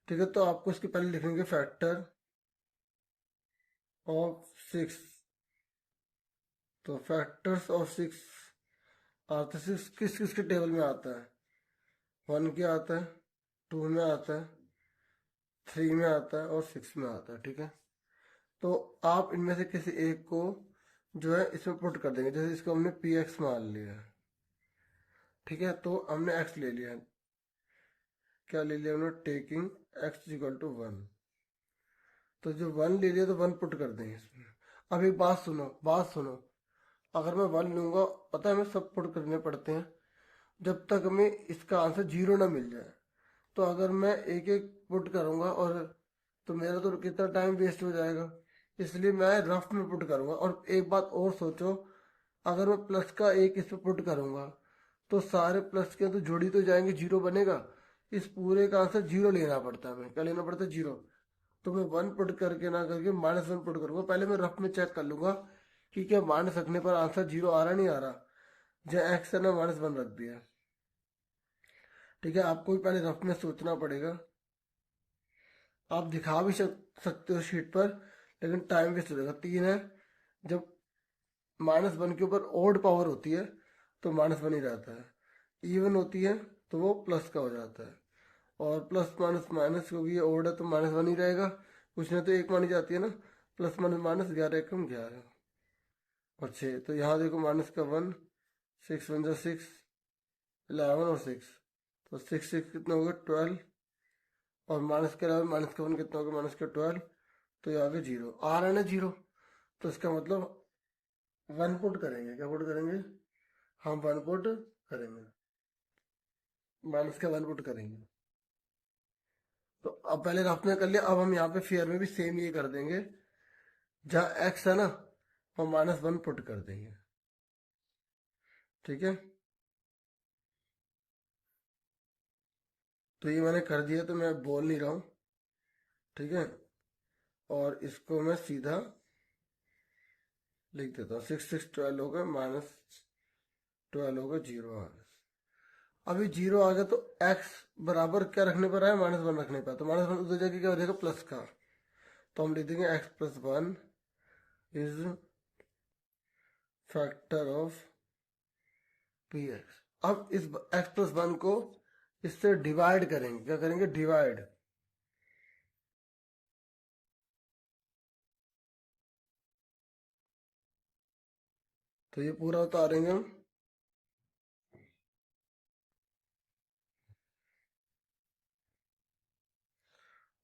ठीक है, तो आपको इसके पहले लिखेंगे फैक्टर ऑफ 6। तो फैक्टर्स ऑफ 6 आते 6 किस किस के टेबल में आता है, 1 के आता है, 2 में आता है, 3 में आता है और 6 में आता है, ठीक है। तो आप इनमें से किसी एक को जो है इसमें पुट कर देंगे, जैसे इसको हमने पी एक्स मान लिया, ठीक है। तो हमने एक्स ले लिया, क्या ले लिया हमने, टेकिंग एक्स इक्वल टू 1। तो जो 1 ले लिया तो 1 पुट कर देंगे इसमें। अब एक बात सुनो, बात सुनो, अगर मैं 1 लूंगा, पता है हमें सब पुट करने पड़ते हैं जब तक हमें इसका आंसर 0 ना मिल जाए। तो अगर मैं एक एक पुट करूंगा और तो मेरा तो कितना टाइम वेस्ट हो जाएगा, इसलिए मैं रफ में पुट करूंगा। और एक बात और सोचो, अगर मैं प्लस का एक इस पर पुट करूंगा तो सारे प्लस के तो जोड़ी तो जाएंगे, 0 बनेगा, इस पूरे का आंसर 0 लेना पड़ता है, हमें क्या लेना पड़ता है, 0। तो मैं 1 पुट करके ना करके -1 पुट करूंगा, पहले मैं रफ में चेक कर लूंगा कि क्या माइनस रखने पर आंसर 0 आ रहा नहीं आ रहा, जहाँ एक्स है ना -1 रख दिया, ठीक है। आपको भी पहले रफ में सोचना पड़ेगा, आप दिखा भी सकते हो शीट पर, लेकिन टाइम वेस्ट हो जाएगा। 3 है, जब -1 के ऊपर ओड पावर होती है तो -1 ही रहता है, इवन होती है तो वो प्लस का हो जाता है, और प्लस माइनस माइनस, क्योंकि ये ओड है तो -1 ही रहेगा, कुछ नहीं तो एक मानी जाती है ना, प्लस माइनस माइनस 11 एकम 11 और 6। तो यहाँ देखो माइनस का 1, 6 1 जा 6, 11 और 6, तो 6 6 कितना होगा 12, और माइनस के अलावा माइनस का 1 कितना होगा, माइनस का 12, तो ये आगे 0 आ रहा है ना 0, तो इसका मतलब 1 पुट करेंगे, क्या पुट करेंगे, हम 1 पुट करेंगे, माइनस का 1 पुट करेंगे। तो अब पहले रफ में कर लिया, अब हम यहाँ पे फेयर में भी सेम ये कर देंगे, जहाँ एक्स है ना हम -1 पुट कर देंगे, ठीक है। तो ये मैंने कर दिया, तो मैं बोल नहीं रहा हूँ, ठीक है। और इसको मैं सीधा लिख देता हूँ, 6 6 12 होगा, -12 होगा, 0 आ गया। अभी 0 आ गया तो x बराबर क्या रखने पर आया, -1 रखने पर, तो -1 उधर जाके क्या हो जाएगा, प्लस का, तो हम लिख देंगे x+1 is factor of P x. अब इस x+1 को इससे डिवाइड करेंगे, क्या करेंगे, डिवाइड, तो ये पूरा उतारेंगे हम,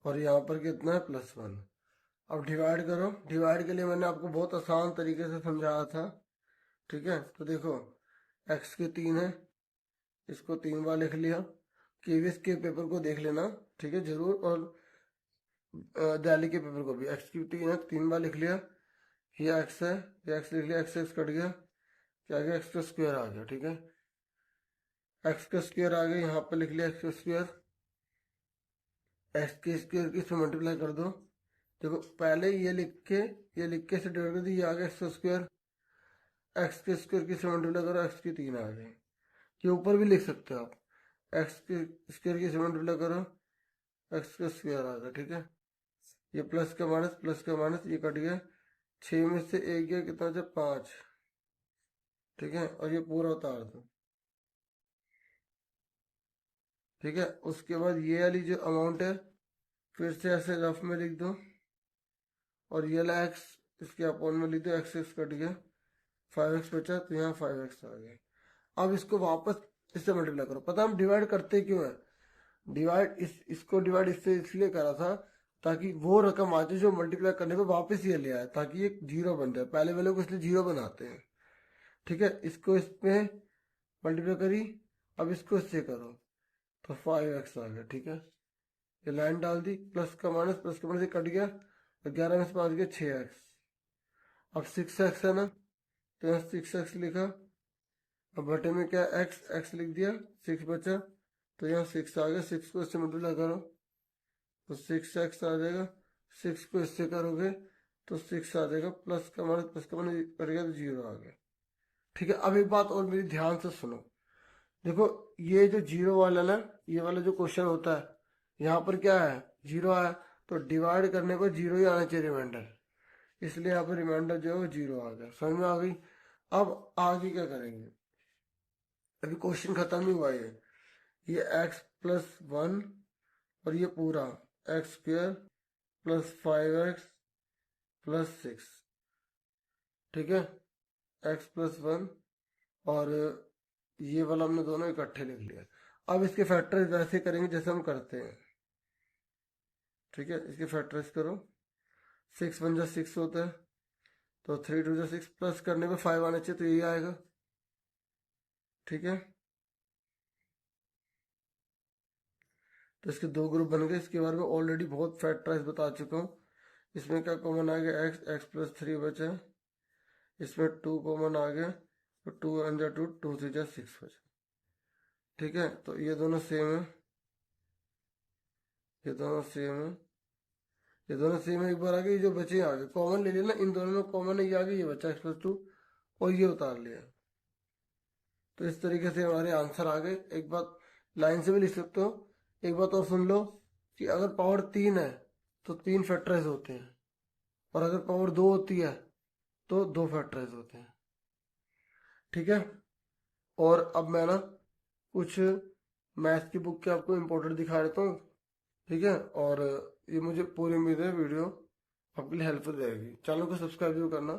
और यहाँ पर कितना है, +1। अब डिवाइड करो, डिवाइड के लिए मैंने आपको बहुत आसान तरीके से समझाया था, ठीक है। तो देखो x के 3 है, इसको 3 बार लिख लिया। केवीएस के पेपर को देख लेना, ठीक है, जरूर, और दिल्ली के पेपर को भी। एक्स की 3 बार लिख लिया, ये एक्स है, ये एक्स लिख लिया, एक्स एक्स कट गया, क्या आ गया, एक्स का स्क्वायर आ गया, ठीक है, एक्स का स्क्वायर आ गया, यहाँ पे लिख लिया एक्स का स्क्वायर, एक्स के स्क्वायर की से मल्टीप्लाई कर दो। देखो पहले ये लिख के से डिवाइड कर दी, ये आ गया एक्स का स्क्वायर, एक्स के स्क्वायर की से मल्टीप्लाई करो, एक्स की 3 आ गई। ये ऊपर भी लिख सकते हो आप, एक्स के स्क्वायर की से मल्टीप्लाई करो, एक्स का स्क्वायर आ गया, ठीक है, ये प्लस का माइनस ये कट गया, 6 में से 1 गया, कितना बचा, 5, ठीक है, और ये पूरा उतार दो, ठीक है। उसके बाद ये वाली जो अमाउंट है फिर से ऐसे रफ में लिख दो, और ये वाला एक्स इसके अपॉन में लिख दो, एक्स एक्स कट गया, 5x बचा, तो यहाँ 5x आ गया। अब इसको वापस इससे मल्टीप्लाई करो। पता हम डिवाइड करते क्यों है, इसको डिवाइड इससे इसलिए करा था ताकि वो रकम आ जाए जो मल्टीप्लाई करने पे वापस ये ले आए, ताकि ये 0 बन जाए। पहले वाले को इसलिए 0 बनाते हैं, ठीक है। इसको इस पे मल्टीप्लाई करी, अब इसको इससे करो तो 5x आ गया, ठीक है। ये लाइन डाल दी, प्लस का माइनस कट गया, और 11 में से 5 गया, 6x। अब 6x है ना, तो यहाँ 6x लिखा, अब बटे में क्या, x लिख दिया, 6 बचा, तो यहाँ 6 आ गया, 6 को इससे मल्टीप्लाई करो तो 6x आ जाएगा, 6 को इससे करोगे तो 6 आ जाएगा, प्लस का माइनस कट गया तो 0 आ गया, ठीक है। अब एक बात और मेरी ध्यान से सुनो, देखो ये जो 0 वाला ना, ये वाला जो क्वेश्चन होता है, यहाँ पर क्या है, 0 आया, तो डिवाइड करने पर 0 ही आना चाहिए रिमाइंडर, इसलिए यहाँ पर रिमाइंडर जो है वो 0 आ गया। समझ में आ गई। अब आगे क्या करेंगे, अभी क्वेश्चन खत्म ही हुआ है, ये x+1 और ये पूरा x² + 5x + 6, ठीक है, x+1 और ये वाला हमने दोनों इकट्ठे लिख लिया। अब इसके फैक्टराइज वैसे करेंगे जैसे हम करते हैं, ठीक है। इसके फैक्टराइज करो, 6 × 6 होता है, तो 3 × 6, प्लस करने पे 5 आना चाहिए, तो यही आएगा, ठीक है। तो इसके 2 ग्रुप बन गए। इसके बारे में ऑलरेडी बहुत फैक्टराइज बता चुका हूँ। इसमें क्या कॉमन आ गया, x+3 बचा, इसमें 2 कॉमन आ गया, तो 2 × 2 2 3 6 बचा, ठीक है। तो ये दोनों सेम है, ये दोनों सेम है, ये दोनों सेम है। एक बार आ गए, जो बचे आ गए, कॉमन ले लेना, इन दोनों में कॉमन है, ये आ गई, ये बचा x+2 और ये उतार लिया। तो इस तरीके से हमारे आंसर आ गए। एक बात लाइन से भी लिख सकते हो। एक बात और सुन लो कि अगर पावर 3 है तो 3 फैक्टराइज होते हैं, और अगर पावर 2 होती है तो 2 फैक्टराइज होते हैं, ठीक है। और अब मैं ना कुछ मैथ्स की बुक के आपको इम्पोर्टेंट दिखा देता हूँ, ठीक है। और ये मुझे पूरी उम्मीद है वीडियो आपके लिए हेल्पफुल रहेगी। चैनल को सब्सक्राइब जरूर करना।